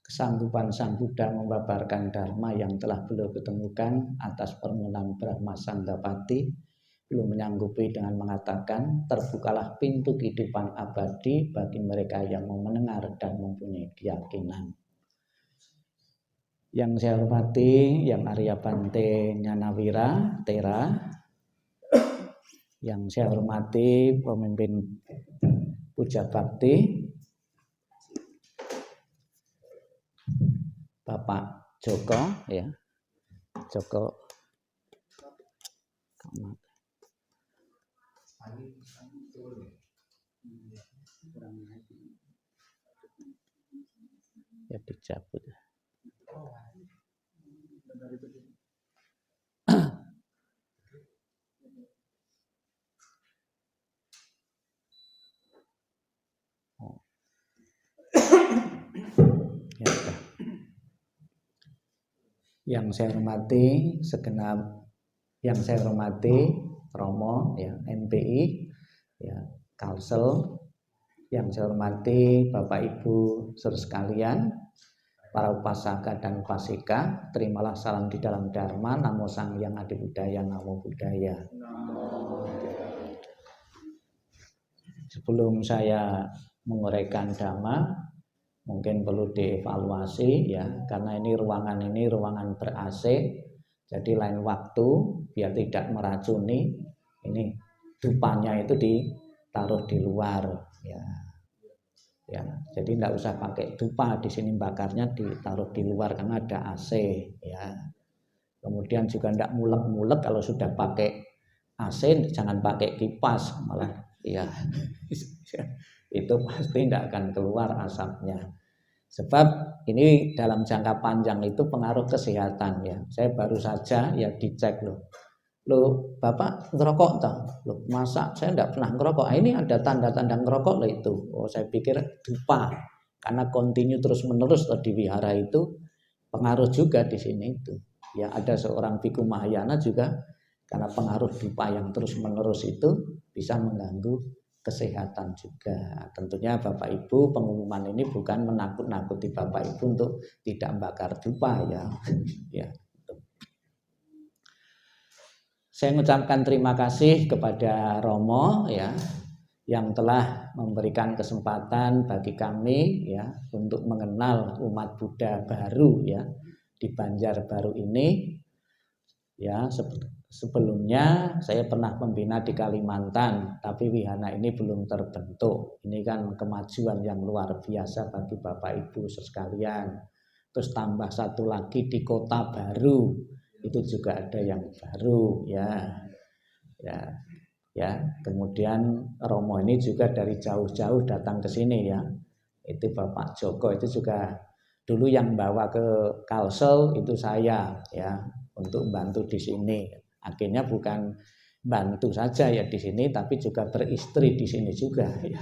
kesanggupan Sang Buddha membabarkan dharma yang telah beliau ketemukan atas permohonan Brahma Sandapati, beliau menyanggupi dengan mengatakan, terbukalah pintu kehidupan abadi bagi mereka yang mau mendengar dan mempunyai keyakinan. Yang saya hormati Yang Arya Bante Nyanawira Tera, yang saya hormati pemimpin Puja Bakti Bapak Joko, ya, Joko ya dicabut. Ya, yang saya hormati segenap, yang saya hormati Romo, ya, MPI, ya, Kalsel, yang saya hormati Bapak Ibu saudara sekalian, para upasaka dan upasika, terimalah salam di dalam Dharma, Namo Sang Hyang Adi Budaya, Namo Buddhaya. Sebelum saya menguraikan Dhamma, mungkin perlu dievaluasi, ya, karena ini ruangan ber-AC, jadi lain waktu biar tidak meracuni, ini dupanya itu ditaruh di luar, ya, ya, jadi tidak usah pakai dupa di sini, bakarnya ditaruh di luar karena ada AC, ya. Kemudian juga tidak mulek-mulek, kalau sudah pakai AC jangan pakai kipas, malah, ya, itu pasti tidak akan keluar asapnya. Sebab ini dalam jangka panjang itu pengaruh kesehatan, ya. Saya baru saja ya dicek loh Bapak ngerokok toh? Loh, masa saya tidak pernah ngerokok? Ini ada tanda-tanda ngerokok loh itu. Oh, saya pikir dupa, karena kontinu terus menerus di wihara itu pengaruh juga di sini itu. Ya, ada seorang Bhikkhu Mahayana juga karena pengaruh dupa yang terus menerus itu bisa mengganggu kesehatan juga. Tentunya Bapak Ibu, pengumuman ini bukan menakut-nakuti Bapak Ibu untuk tidak membakar dupa, ya. Ya. Saya mengucapkan terima kasih kepada Romo, ya, yang telah memberikan kesempatan bagi kami, ya, untuk mengenal umat Buddha baru, ya, di Banjarbaru ini. Ya, sebelumnya saya pernah membina di Kalimantan, tapi wihara ini belum terbentuk. Ini kan kemajuan yang luar biasa bagi Bapak Ibu sekalian. Terus tambah satu lagi di kota baru, itu juga ada yang baru, ya. Ya. Ya, kemudian Romo ini juga dari jauh-jauh datang ke sini, ya. Itu Bapak Joko itu juga dulu yang bawa ke Kalsel itu saya, ya, untuk bantu di sini. Akhirnya bukan bantu saja ya di sini, tapi juga beristri di sini juga, ya.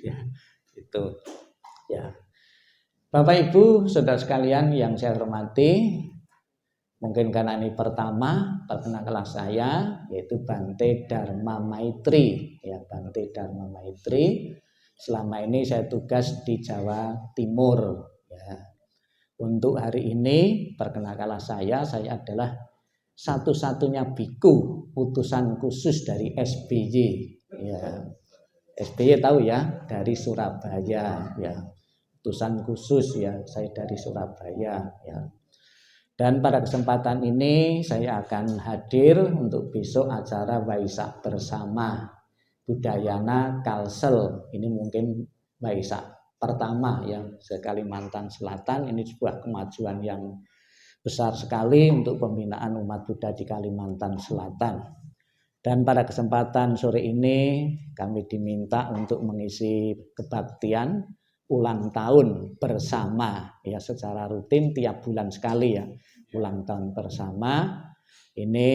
Ya, itu, ya. Bapak Ibu saudara sekalian yang saya hormati, mungkin karena ini pertama perkenalan saya, yaitu Bante Dharma Maitri, ya, Bante Dharma Maitri. Selama ini saya tugas di Jawa Timur, ya. Untuk hari ini perkenalkan saya adalah satu-satunya biku utusan khusus dari SBY, ya. SBY tahu ya, dari Surabaya, ya. Utusan khusus, ya, saya dari Surabaya, ya. Dan pada kesempatan ini saya akan hadir untuk besok acara Waisak bersama Budayana Kalsel. Ini mungkin Waisak pertama yang se Kalimantan Selatan. Ini sebuah kemajuan yang besar sekali untuk pembinaan umat Buddha di Kalimantan Selatan. Dan pada kesempatan sore ini kami diminta untuk mengisi kebaktian ulang tahun bersama, ya, secara rutin tiap bulan sekali, ya, ulang tahun bersama. Ini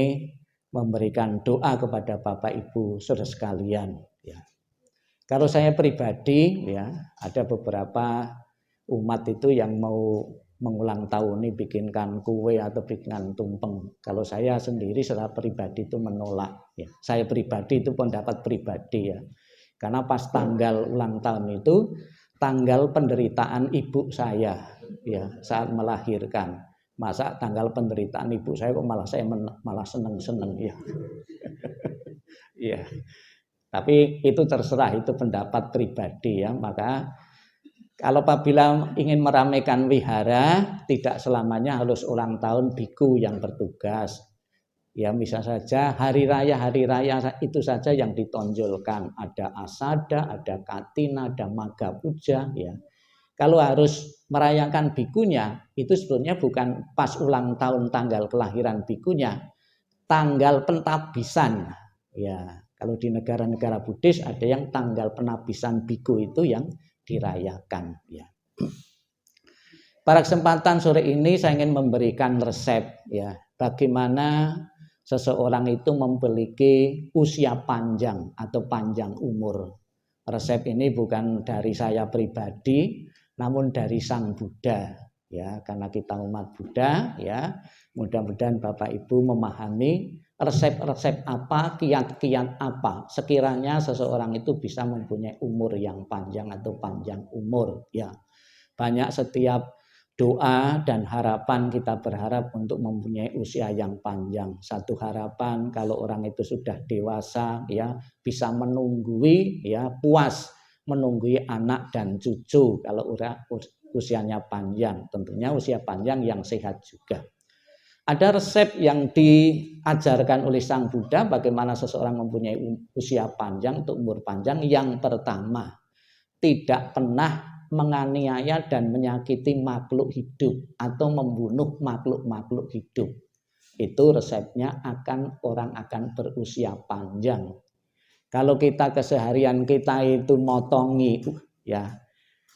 memberikan doa kepada Bapak Ibu saudara sekalian, ya. Kalau saya pribadi, ya, ada beberapa umat itu yang mau mengulang tahun ini bikinkan kue atau bikinkan tumpeng. Kalau saya sendiri secara pribadi itu menolak, ya. Saya pribadi itu pendapat pribadi, ya. Karena pas tanggal ulang tahun itu tanggal penderitaan ibu saya ya saat melahirkan. Masa tanggal penderitaan ibu saya kok malah seneng-seneng ya. Iya. Tapi itu terserah, itu pendapat pribadi ya. Maka kalau apabila ingin meramaikan wihara, tidak selamanya harus ulang tahun biku yang bertugas. Ya bisa saja hari raya itu saja yang ditonjolkan. Ada asada, ada katina, ada maga puja ya. Kalau harus merayakan bikunya, itu sebetulnya bukan pas ulang tahun tanggal kelahiran bikunya, tanggal pentabisan. Ya, kalau di negara-negara Buddhis ada yang tanggal penabisan biku itu yang dirayakan. Ya. Pada kesempatan sore ini saya ingin memberikan resep, ya, bagaimana seseorang itu memiliki usia panjang atau panjang umur. Resep ini bukan dari saya pribadi, namun dari Sang Buddha, ya, karena kita umat Buddha, ya, mudah-mudahan Bapak Ibu memahami resep-resep apa, kiat-kiat apa sekiranya seseorang itu bisa mempunyai umur yang panjang atau panjang umur, ya. Banyak setiap doa dan harapan kita berharap untuk mempunyai usia yang panjang. Satu harapan kalau orang itu sudah dewasa, ya, bisa menunggui, ya, puas menunggui anak dan cucu kalau usianya panjang, tentunya usia panjang yang sehat juga. Ada resep yang diajarkan oleh Sang Buddha bagaimana seseorang mempunyai usia panjang untuk umur panjang. Yang pertama, tidak pernah menganiaya dan menyakiti makhluk hidup atau membunuh makhluk-makhluk hidup. Itu resepnya orang akan berusia panjang. Kalau kita keseharian kita itu motongi ya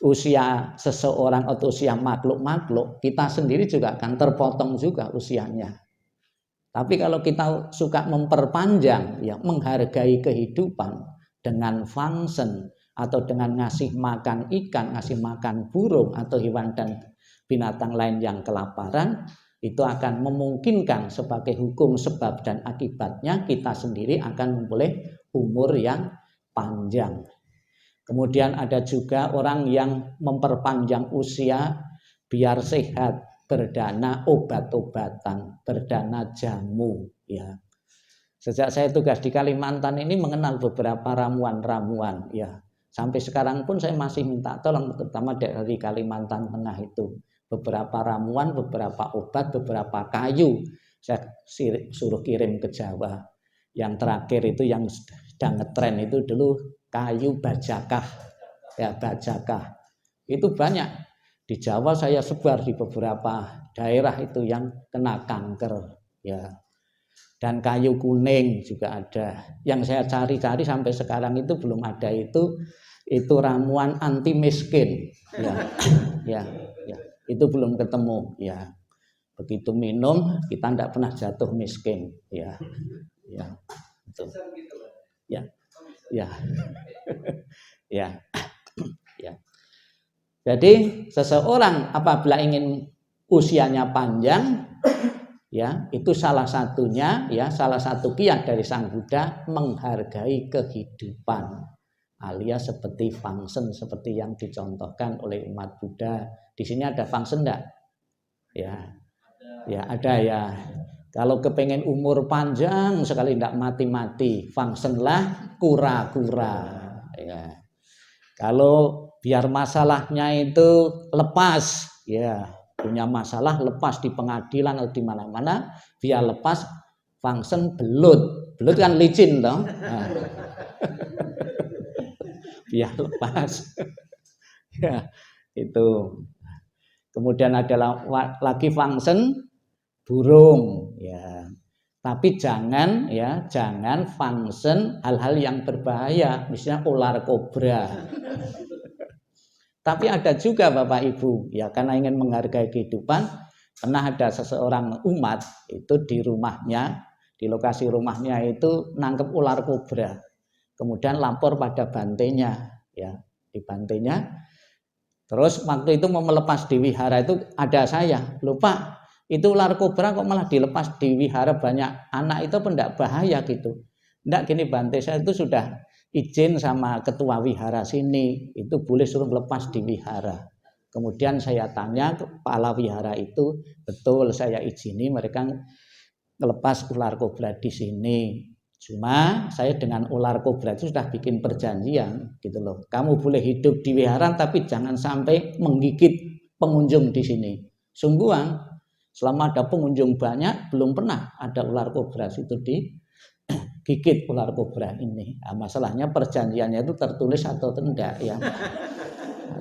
usia seseorang atau usia makhluk-makhluk, kita sendiri juga akan terpotong juga usianya. Tapi kalau kita suka memperpanjang, ya, menghargai kehidupan dengan function atau dengan ngasih makan ikan, ngasih makan burung atau hewan dan binatang lain yang kelaparan, itu akan memungkinkan sebagai hukum sebab dan akibatnya kita sendiri akan memperoleh umur yang panjang. Kemudian ada juga orang yang memperpanjang usia biar sehat, berdana obat-obatan, berdana jamu, ya. Sejak saya tugas di Kalimantan ini mengenal beberapa ramuan-ramuan, ya. Sampai sekarang pun saya masih minta tolong, terutama dari Kalimantan Tengah itu. Beberapa ramuan, beberapa obat, beberapa kayu saya suruh kirim ke Jawa. Yang terakhir itu yang sedang ngetren itu dulu kayu bajakah, ya, bajakah. Itu banyak di Jawa, saya sebar di beberapa daerah itu yang kena kanker, ya. Dan kayu kuning juga ada. Yang saya cari-cari sampai sekarang itu belum ada itu ramuan anti miskin, ya, ya, ya. Itu belum ketemu, ya. Begitu minum kita tidak pernah jatuh miskin, ya. Ya, itu. Ya, ya, ya, ya. Jadi seseorang apabila ingin usianya panjang, ya, itu salah satunya, ya, salah satu kiat dari Sang Buddha menghargai kehidupan, alias seperti function seperti yang dicontohkan oleh umat Buddha. Di sini ada function enggak? Ya, ya ada, ya. Kalau kepengen umur panjang sekali tidak mati-mati, functionlah kura-kura. Ya. Kalau biar masalahnya itu lepas, ya, punya masalah lepas di pengadilan atau di mana-mana, biar lepas function belut. Belut kan licin toh. Nah. Biar lepas. Ya, itu. Kemudian ada lagi function burung, ya. Tapi jangan, ya, jangan function hal-hal yang berbahaya, misalnya ular kobra. Tapi ada juga Bapak Ibu, ya, karena ingin menghargai kehidupan, pernah ada seseorang umat itu di rumahnya, di lokasi rumahnya itu nangkep ular kobra. Kemudian lapor pada bantenya, ya, di bantenya. Terus waktu itu mau melepas di wihara itu ada saya, lupa. Itu ular kobra kok malah dilepas di wihara banyak anak itu apa enggak bahaya gitu. Enggak, gini, bante saya itu sudah izin sama ketua wihara sini, itu boleh suruh lepas di wihara. Kemudian saya tanya kepala wihara itu, betul saya izini mereka lepas ular kobra di sini. Cuma saya dengan ular kobra itu sudah bikin perjanjian gitu loh. Kamu boleh hidup di wihara tapi jangan sampai menggigit pengunjung di sini. Sungguhan selama ada pengunjung banyak belum pernah ada ular kobra itu digigit ular kobra ini. Nah, masalahnya perjanjiannya itu tertulis atau tidak ya.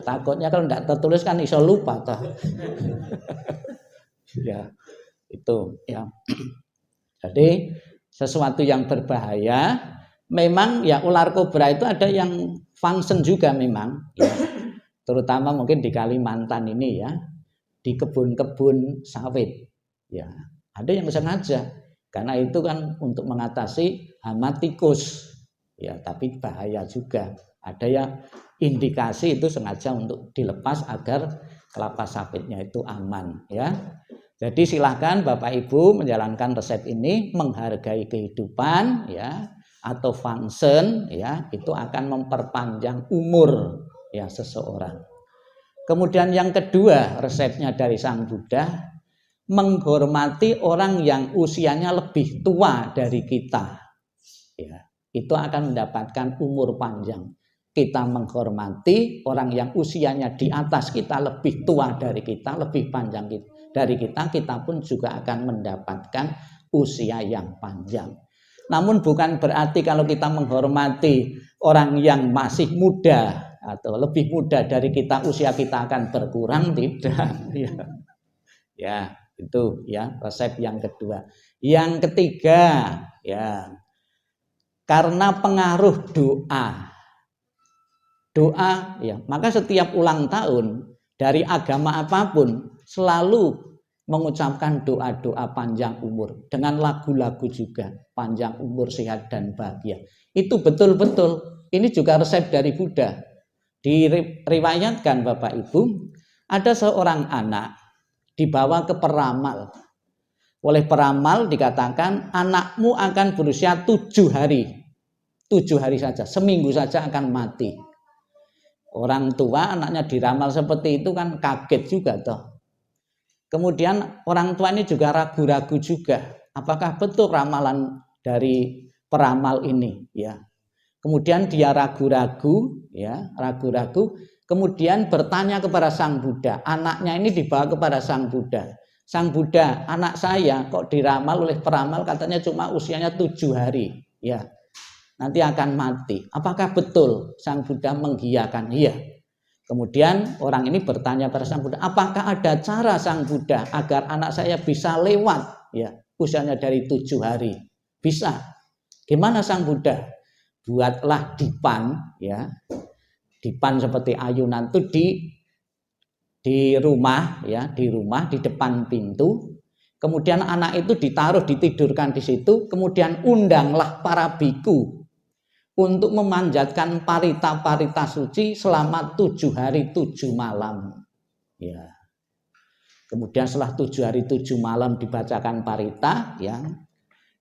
Takutnya kalau tidak tertulis kan iso lupa toh. Ya, itu ya. Jadi sesuatu yang berbahaya memang ya ular kobra itu ada yang function juga memang ya. Terutama mungkin di Kalimantan ini ya, di kebun-kebun sawit. Ya, ada yang sengaja karena itu kan untuk mengatasi hama tikus. Ya, tapi bahaya juga. Ada yang indikasi itu sengaja untuk dilepas agar kelapa sawitnya itu aman ya. Jadi silahkan Bapak Ibu menjalankan resep ini, menghargai kehidupan ya atau function ya, itu akan memperpanjang umur ya seseorang. Kemudian yang kedua resepnya dari Sang Buddha, menghormati orang yang usianya lebih tua dari kita ya, itu akan mendapatkan umur panjang. Kita menghormati orang yang usianya di atas kita, lebih tua dari kita, lebih panjang dari kita, kita pun juga akan mendapatkan usia yang panjang. Namun bukan berarti kalau kita menghormati orang yang masih muda atau lebih muda dari kita, usia kita akan berkurang, tidak. Ya, itu ya resep yang kedua. Yang ketiga ya, karena pengaruh doa ya, maka setiap ulang tahun dari agama apapun selalu mengucapkan doa-doa panjang umur dengan lagu-lagu juga, panjang umur, sehat dan bahagia. Itu betul-betul ini juga resep dari Buddha. Diriwayatkan Bapak Ibu, ada seorang anak dibawa ke peramal. Oleh peramal dikatakan anakmu akan berusia 7 hari. 7 hari saja, seminggu saja akan mati. Orang tua anaknya diramal seperti itu kan kaget juga toh. Kemudian orang tua ini juga ragu-ragu juga, apakah betul ramalan dari peramal ini ya. Kemudian dia ragu-ragu ya, ragu-ragu, kemudian bertanya kepada Sang Buddha. Anaknya ini dibawa kepada Sang Buddha. Sang Buddha, anak saya kok diramal oleh peramal katanya cuma usianya 7 hari ya. Nanti akan mati. Apakah betul? Sang Buddha mengiyakan, iya. Kemudian orang ini bertanya pada Sang Buddha, apakah ada cara Sang Buddha agar anak saya bisa lewat ya usianya dari 7 hari? Bisa. Gimana Sang Buddha? Buatlah dipan ya. Dipan seperti ayunan itu di rumah ya, di depan pintu. Kemudian anak itu ditaruh, ditidurkan di situ, kemudian undanglah para biku untuk memanjatkan parita-parita suci selama 7 hari 7 malam. Ya. Kemudian setelah 7 hari 7 malam dibacakan parita, ya,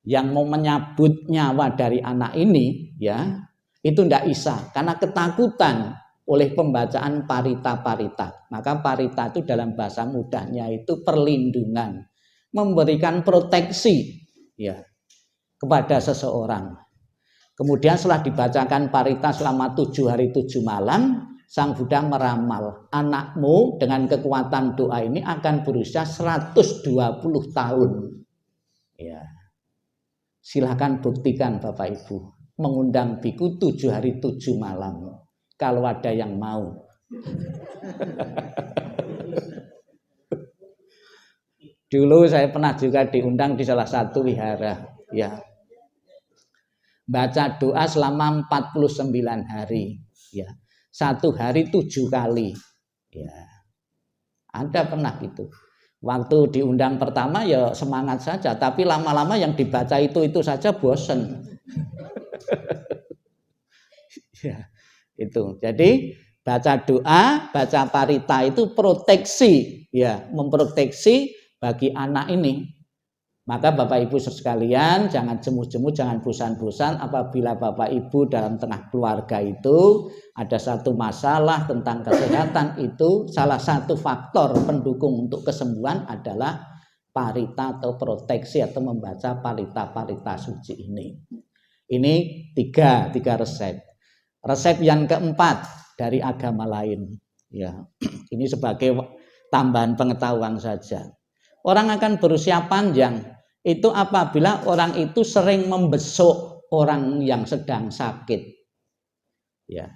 yang mau menyabut nyawa dari anak ini, ya, itu tidak bisa karena ketakutan oleh pembacaan parita-parita. Maka parita itu dalam bahasa mudahnya itu perlindungan, memberikan proteksi, ya, kepada seseorang. Kemudian setelah dibacakan parita selama 7 hari 7 malam, Sang Buddha meramal, anakmu dengan kekuatan doa ini akan berusia 120 tahun. Ya. Silahkan buktikan Bapak Ibu, mengundang biku 7 hari 7 malam. Kalau ada yang mau. Dulu saya pernah juga diundang di salah satu wihara, ya. Baca doa selama 49 hari, ya. 1 hari 7 kali, ya. Ada pernah gitu. Waktu diundang pertama ya semangat saja, tapi lama-lama yang dibaca itu saja bosen. Ya, itu. Jadi baca doa, baca parita itu proteksi, ya, memproteksi bagi anak ini. Maka Bapak Ibu sekalian jangan jemu-jemu, jangan bosan-bosan apabila Bapak Ibu dalam tengah keluarga itu ada satu masalah tentang kesehatan, itu salah satu faktor pendukung untuk kesembuhan adalah parita atau proteksi atau membaca parita-parita suci ini. Ini tiga resep. Resep yang keempat dari agama lain. Ya, ini sebagai tambahan pengetahuan saja. Orang akan berusia panjang itu apabila orang itu sering membesuk orang yang sedang sakit. Ya,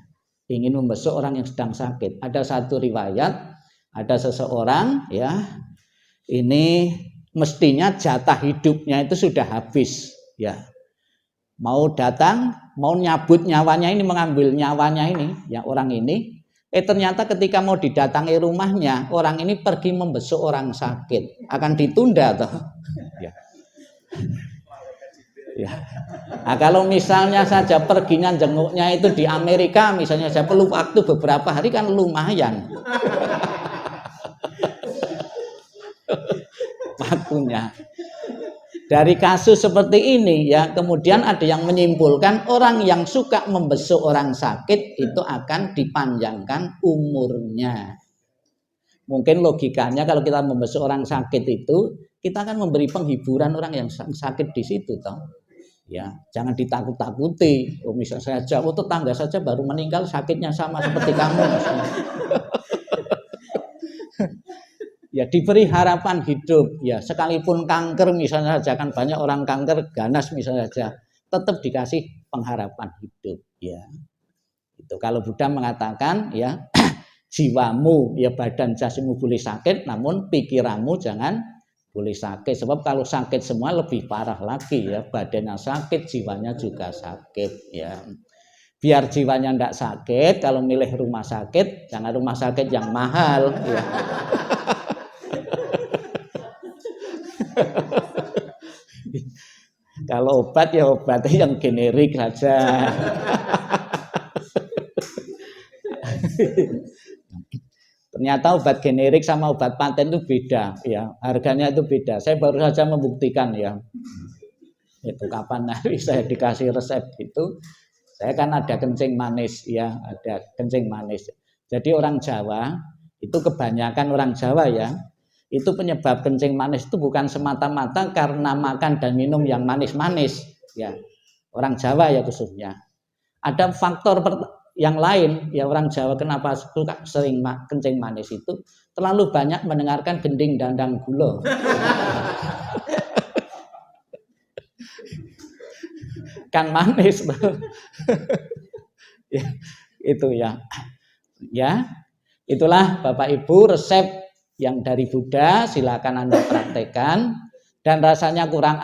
ingin membesuk orang yang sedang sakit. Ada satu riwayat, ada seseorang ya, ini mestinya jatah hidupnya itu sudah habis, ya. Mau datang, mau nyabut nyawanya ini, mengambil nyawanya ini, ya orang ini. Ternyata ketika mau didatangi rumahnya, orang ini pergi membesuk orang sakit, akan ditunda toh. Ya. Ya. Nah, kalau misalnya saja perginya jenguknya itu di Amerika, misalnya saya perlu waktu beberapa hari kan lumayan. Waktunya. Dari kasus seperti ini ya, kemudian ada yang menyimpulkan orang yang suka membesuk orang sakit itu akan dipanjangkan umurnya. Mungkin logikanya kalau kita membesuk orang sakit itu kita akan memberi penghiburan orang yang sakit di situ toh. Ya, jangan ditakut-takuti. Oh, misalnya saja, tetangga saja baru meninggal sakitnya sama seperti kamu. Ya, diberi harapan hidup. Ya, sekalipun kanker misalnya saja, kan banyak orang kanker ganas misalnya saja, tetap dikasih pengharapan hidup. Ya, itu kalau Buddha mengatakan ya jiwamu ya badan jasmu boleh sakit, namun pikiranmu jangan boleh sakit. Sebab kalau sakit semua lebih parah lagi ya, badannya sakit, jiwanya juga sakit ya. Biar jiwanya tidak sakit, kalau milih rumah sakit jangan rumah sakit yang mahal ya. Kalau obat ya obatnya yang generik saja. Ternyata obat generik sama obat paten itu beda ya, harganya itu beda. Saya baru saja membuktikan ya. Itu kapan hari saya dikasih resep itu, saya kan ada kencing manis ya, ada kencing manis. Jadi orang Jawa itu kebanyakan orang Jawa ya, itu penyebab kencing manis itu bukan semata-mata karena makan dan minum yang manis-manis ya. Orang Jawa ya khususnya. Ada faktor yang lain ya, orang Jawa kenapa suka sering kencing manis itu terlalu banyak mendengarkan gending dandang gulo. Kan manis. Ya, itu ya. Ya, itulah Bapak Ibu resep yang dari Buddha, silakan Anda praktekkan dan rasanya kurang